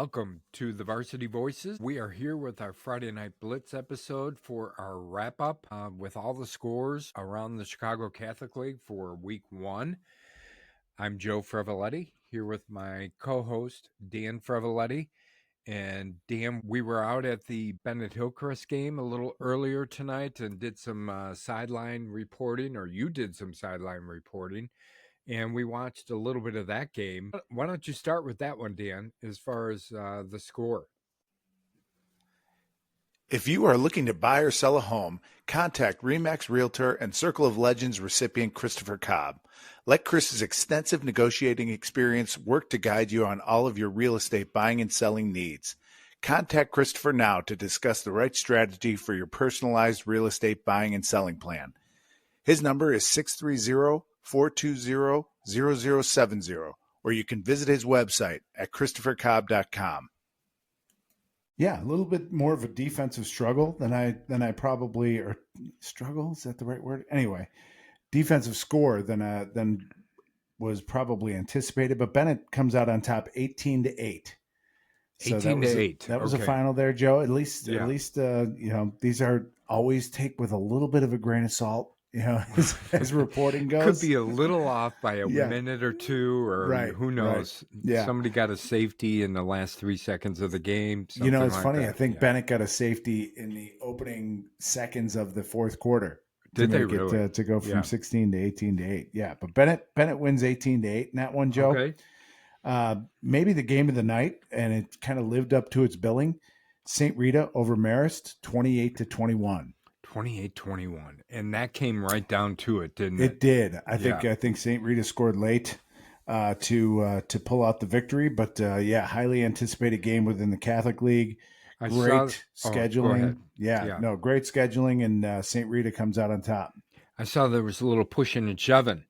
Welcome to the Varsity Voices. We are here with our Friday Night Blitz episode for our wrap-up with all the scores around the Chicago Catholic League for Week 1. I'm Joe Frevoletti, here with my co-host, Dan Frevoletti. And Dan, we were out at the Bennett Hillcrest game a little earlier tonight and did some sideline reporting, or you did some sideline reporting. And we watched a little bit of that game. Why don't you start with that one, Dan, as far as the score? If you are looking to buy or sell a home, contact RE/MAX Realtor and Circle of Legends recipient Christopher Cobb. Let Chris's extensive negotiating experience work to guide you on all of your real estate buying and selling needs. Contact Christopher now to discuss the right strategy for your personalized real estate buying and selling plan. His number is 630-420-0070, or you can visit his website at christophercobb.com. Yeah, a little bit more of a defensive struggle than I probably, or struggle, is that the right word? Anyway, defensive score than was probably anticipated, but Bennett comes out on top 18-8. So 18-8. That was a final there, Joe. At least these are always take with a little bit of a grain of salt. As reporting goes, could be a little off by a minute or two, or who knows? Right. Yeah, somebody got a safety in the last 3 seconds of the game. It's like funny. That. I think Bennett got a safety in the opening seconds of the fourth quarter. Did they really? To go from 16 to 18-8? Yeah, but Bennett wins 18-8 in that one, Joe. Okay. Maybe the game of the night, and it kind of lived up to its billing. St. Rita over Marist, 28-21. 28-21, and that came right down to it, didn't it? It did. I think St. Rita scored late to pull out the victory, but highly anticipated game within the Catholic League. Great scheduling. Great scheduling, and St. Rita comes out on top. I saw there was a little pushing and shoving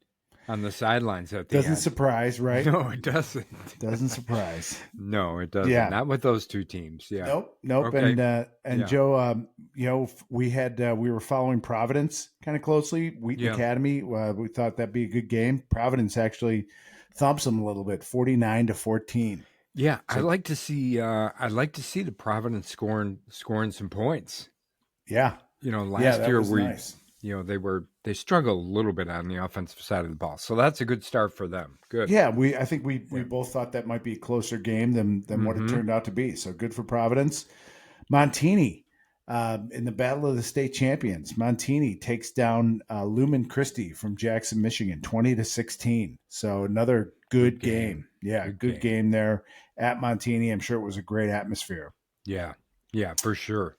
on the sidelines at the end. Doesn't surprise, right? No, it doesn't. Doesn't surprise. No, it doesn't. Yeah. Not with those two teams. Yeah. Nope. Okay. And Joe, we were following Providence kind of closely. Wheaton Academy. We thought that'd be a good game. Providence actually thumps them a little bit, 49-14. Yeah, so, I'd like to see the Providence scoring some points. Yeah. Last year nice. They struggled a little bit on the offensive side of the ball. So that's a good start for them. Good. Yeah, I think we both thought that might be a closer game than what it turned out to be. So good for Providence. Montini, in the Battle of the State Champions, Montini takes down Lumen Christi from Jackson, Michigan, 20-16. So another good game. Yeah, good game there at Montini. I'm sure it was a great atmosphere. Yeah, for sure.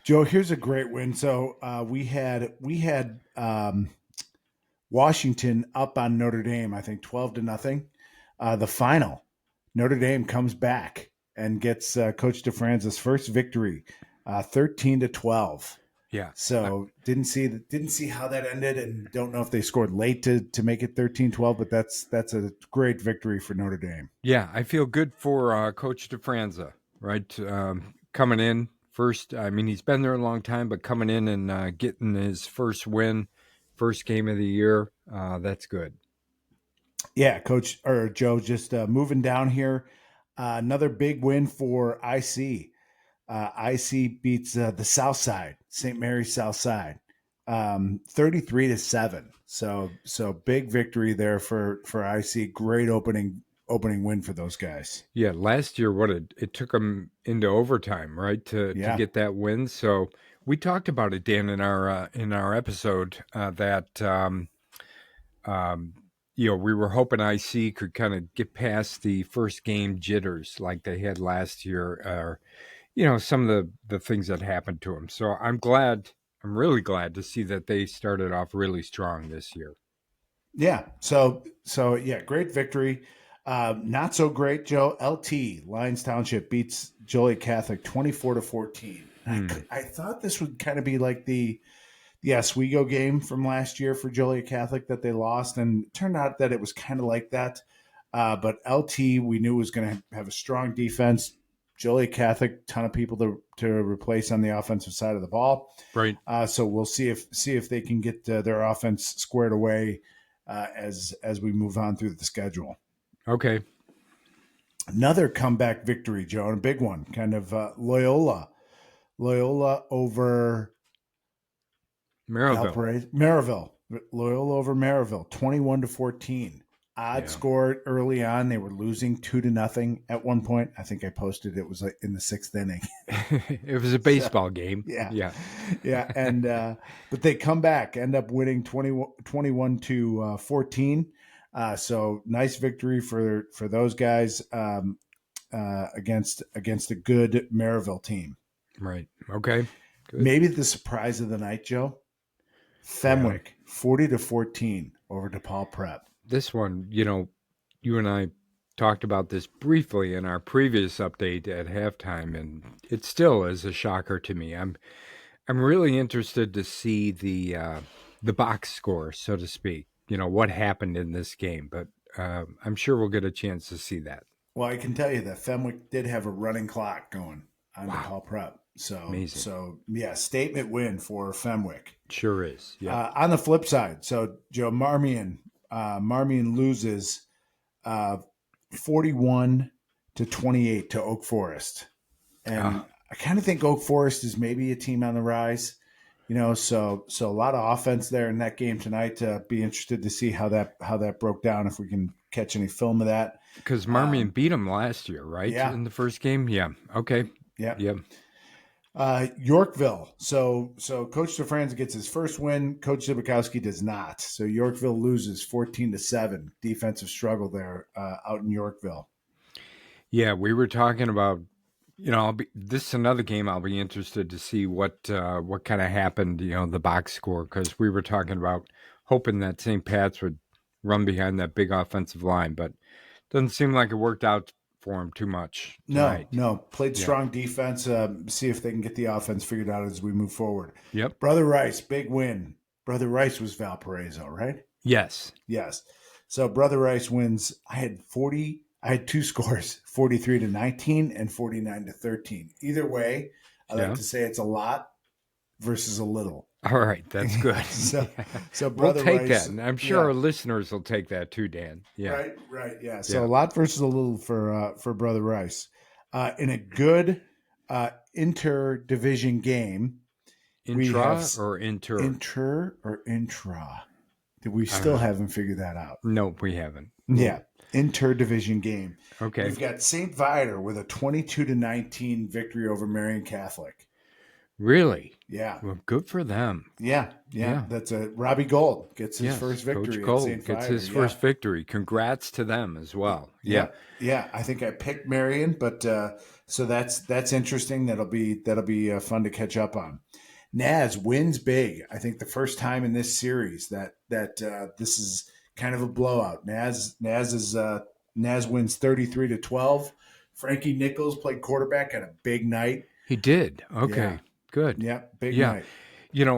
Joe, here's a great win. So we had Washington up on Notre Dame, I think 12-0. The final, Notre Dame comes back and gets Coach DeFrance's first victory, 13-12. Yeah. So didn't see how that ended, and don't know if they scored late to make it 13-12, but that's a great victory for Notre Dame. Yeah, I feel good for Coach DeFranza, right? Coming in. First, I mean, he's been there a long time, but coming in and getting his first win, first game of the year, that's good. Yeah, Joe, just moving down here. Another big win for IC. IC beats the South Side, St. Mary's South Side, 33-7. So big victory there for IC. Great opening win for those guys. Yeah, last year, it took them into overtime, right, to get that win. So we talked about it, Dan, in our episode that we were hoping IC could kind of get past the first game jitters like they had last year, or some of the things that happened to them. So I'm really glad to see that they started off really strong this year. Yeah. So great victory. Not so great, Joe. LT, Lyons Township, beats Joliet Catholic 24-14. I thought this would kind of be like the Oswego game from last year for Joliet Catholic that they lost, and it turned out that it was kind of like that. But LT, we knew was going to have a strong defense. Joliet Catholic, ton of people to replace on the offensive side of the ball. Right. So we'll see if they can get their offense squared away as we move on through the schedule. Okay. Another comeback victory, Joe, and a big one. Kind of Loyola over Maryville. Valparaiso, Maryville. Loyola over Maryville, 21-14. Odd Yeah. scored early on. They were losing 2-0 at one point. I think I posted it was like in the 6th inning. It was a baseball game. Yeah. Yeah. Yeah. And, but they come back, end up winning 21-14. So nice victory for those guys against a good Maryville team. Right. Okay. Good. Maybe the surprise of the night, Joe. Fenwick, 40-14 over DePaul Prep. This one, you and I talked about this briefly in our previous update at halftime, and it still is a shocker to me. I'm really interested to see the box score, so to speak. What happened in this game, but I'm sure we'll get a chance to see that. Well, I can tell you that Fenwick did have a running clock going on DePaul Prep. So, amazing. Yeah, statement win for Fenwick. Sure is. Yeah. On the flip side, so Joe, Marmion loses 41-28 to Oak Forest, and I kind of think Oak Forest is maybe a team on the rise. So a lot of offense there in that game tonight. Be interested to see how that broke down, if we can catch any film of that. Because Marmion beat them last year, right? Yeah. In the first game? Yeah. Okay. Yeah. Yeah. Yorkville. So Coach DeFranz gets his first win. Coach Zibikowski does not. So Yorkville loses 14-7. Defensive struggle there out in Yorkville. Yeah, we were talking about, this is another game I'll be interested to see what kind of happened, the box score, because we were talking about hoping that St. Pat's would run behind that big offensive line, but doesn't seem like it worked out for him too much tonight. No. Played strong defense. See if they can get the offense figured out as we move forward. Yep. Brother Rice, big win. Brother Rice was Valparaiso, right? Yes. So Brother Rice wins. I had two scores, 43-19 and 49-13. Either way, I like to say it's a lot versus a little. All right, that's good. so Brother we'll take Rice, that. I'm sure our listeners will take that too, Dan. Yeah. Right. Yeah. So a lot versus a little for Brother Rice. In a good inter-division game. Intra or inter? Inter or intra? We still haven't figured that out. No, we haven't. Yeah. Inter-division game. Okay. We've got St. Viator with a 22-19 victory over Marian Catholic. Really? Yeah. Well, good for them. Yeah. That's Robbie Gold gets his first victory. Coach Gold at St. gets Viator. his first victory. Congrats to them as well. Yeah. I think I picked Marian, but so that's interesting. That'll be fun to catch up on. Naz wins big. I think the first time in this series that this is kind of a blowout. Naz wins 33-12. Frankie Nichols played quarterback at a big night. He did. Okay. Yeah. Good. Yeah, big night. It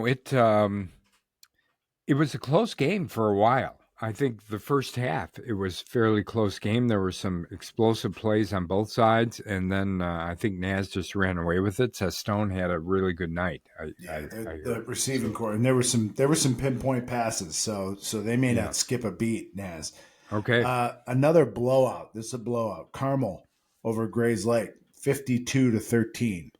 was a close game for a while. I think the first half, it was a fairly close game. There were some explosive plays on both sides, and then I think Naz just ran away with it. Sestone had a really good night. The receiving core, and there were some pinpoint passes, so they may not skip a beat. Naz. Okay. Another blowout. This is a blowout. Carmel over Grays Lake, 52-13.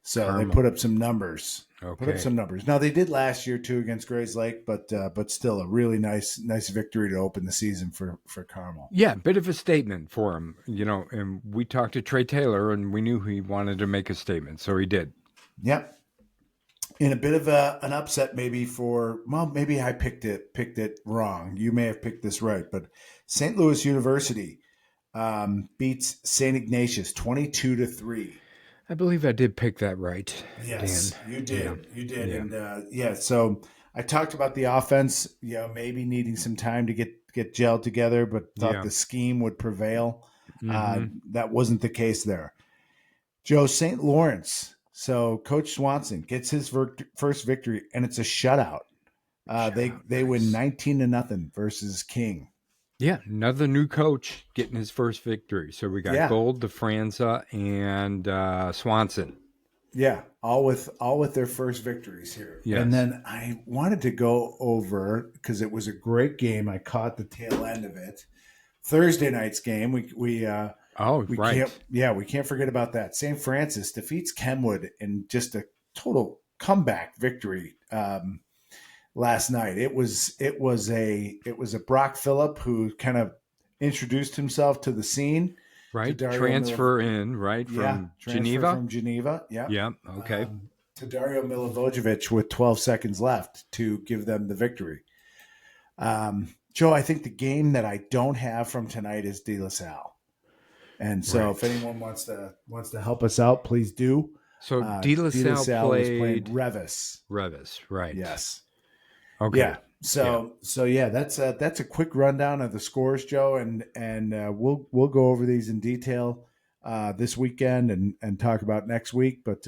So Carmel. They put up some numbers. Okay. Now they did last year too against Grays Lake, but still a really nice victory to open the season for Carmel. Yeah, bit of a statement for him, and we talked to Trey Taylor and we knew he wanted to make a statement, so he did. Yep. In a bit of an upset maybe maybe I picked it wrong. You may have picked this right, but St. Louis University beats St. Ignatius 22-3. I believe I did pick that right. Yes, Dan. You did. Yeah. You did. Yeah. And so I talked about the offense, maybe needing some time to get gelled together, but thought the scheme would prevail. Mm-hmm. That wasn't the case there. Joe, St. Lawrence. So Coach Swanson gets his first victory, and it's a shutout. They win 19-0 versus King. Yeah, another new coach getting his first victory. So we got Gold, DeFranza, and Swanson. Yeah, all with their first victories here. Yes. And then I wanted to go over, because it was a great game. I caught the tail end of it. Thursday night's game. Oh, We right. can't forget about that. St. Francis defeats Kenwood in just a total comeback victory last night. It was a Brock Phillip who kind of introduced himself to the scene. To Right. Dario Transfer in, right, from transfer Geneva? from Geneva. Yeah. Yeah. Okay. To Dario Milivojevic with 12 seconds left to give them the victory. Joe, I think the game that I don't have from tonight is De La Salle. And so if anyone wants to help us out, please do. So De La Salle was playing played Revis. Revis, right. Yes. Okay. Yeah. So that's a quick rundown of the scores, Joe, and we'll go over these in detail this weekend and talk about next week. But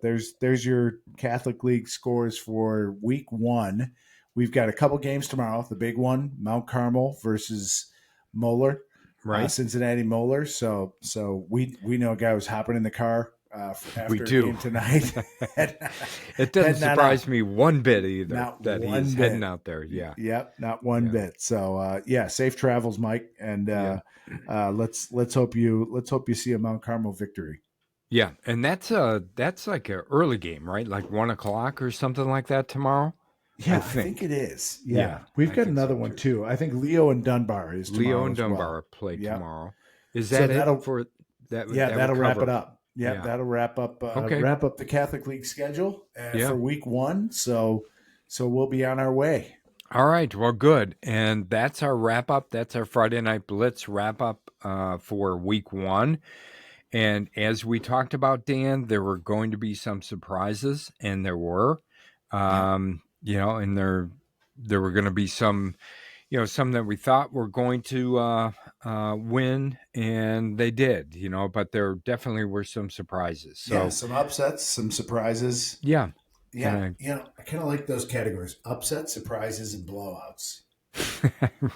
there's your Catholic League scores for week 1. We've got a couple games tomorrow. The big one, Mount Carmel versus Moeller, Right. Cincinnati Moeller. So we know a guy was hopping in the car after We do. a game tonight. It doesn't surprise me one bit either Not that one he's bit. heading out there. Yeah. Yep, not one bit. So safe travels, Mike, and let's hope you see a Mount Carmel victory. Yeah, and that's like an early game, right? Like 1:00 or something like that tomorrow. Yeah, I think it is. Yeah, I we've got think another so, one too. too. I think Leo and Dunbar is tomorrow. Leo and as well. Dunbar play Yep. tomorrow. Is So that that'll- it for that? That'll wrap it cover up. Yeah, Yeah. that'll wrap up. Okay. Wrap up the Catholic League schedule Yeah. for week 1. So we'll be on our way. All right. Well, good. And that's our wrap up. That's our Friday Night Blitz wrap up for week 1. And as we talked about, Dan, there were going to be some surprises, and there were. And there were going to be some, some that we thought were going to win, and they did, but there definitely were some surprises. So some upsets, some surprises. Yeah. Yeah, I kind of like those categories: upsets, surprises, and blowouts.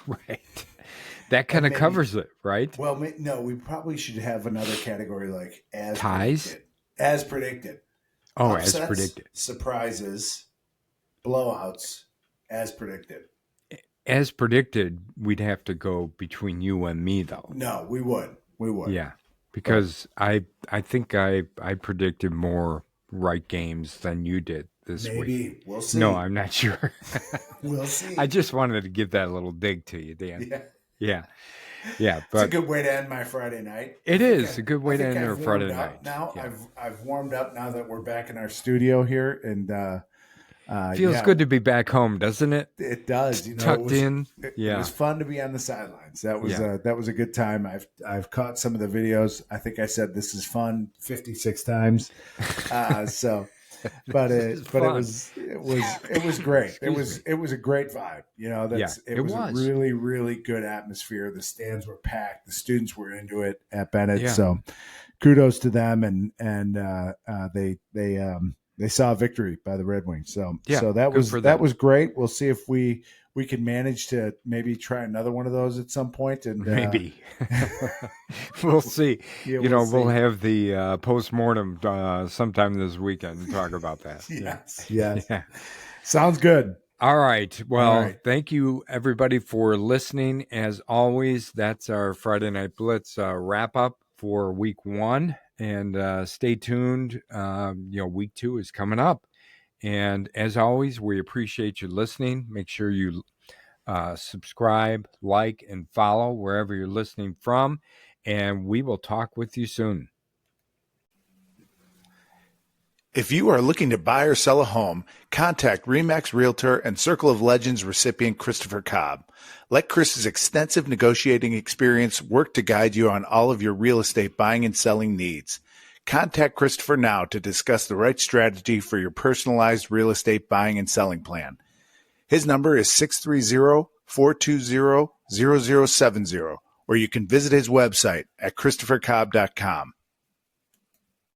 Right. That kind of covers it, right? Well, no, we probably should have another category like as ties, predicted. As predicted. Oh, upsets, as predicted. Surprises, blowouts, as predicted. As predicted, we'd have to go between you and me, though. No, we would. Yeah, because I think I predicted more right games than you did this week. Maybe. We'll see. No, I'm not sure. We'll see. I just wanted to give that little dig to you, Dan. Yeah. But it's a good way to end my Friday night. It is a good way to end our Friday night. Now I've warmed up now that we're back in our studio here, and feels good to be back home, doesn't it? It does. Tucked in. It was fun to be on the sidelines. That was a good time. I've caught some of the videos. I think I said this is fun 56 times. But it was great. It was a great vibe. It was a really, really good atmosphere. The stands were packed. The students were into it at Bennett. Yeah. So kudos to them, and they saw a victory by the Red Wings. So that was great. We'll see if we can manage to maybe try another one of those at some point. And maybe we'll see. We'll have the post-mortem sometime this weekend and talk about that. Yes. Yeah. Sounds good. All right. Well, Thank you everybody for listening. As always, that's our Friday Night Blitz wrap up for week 1. And stay tuned. Week 2 is coming up. And as always, we appreciate you listening. Make sure you subscribe, like, and follow wherever you're listening from. And we will talk with you soon. If you are looking to buy or sell a home, contact RE/MAX Realtor and Circle of Legends recipient Christopher Cobb. Let Chris's extensive negotiating experience work to guide you on all of your real estate buying and selling needs. Contact Christopher now to discuss the right strategy for your personalized real estate buying and selling plan. His number is 630-420-0070, or you can visit his website at christophercobb.com.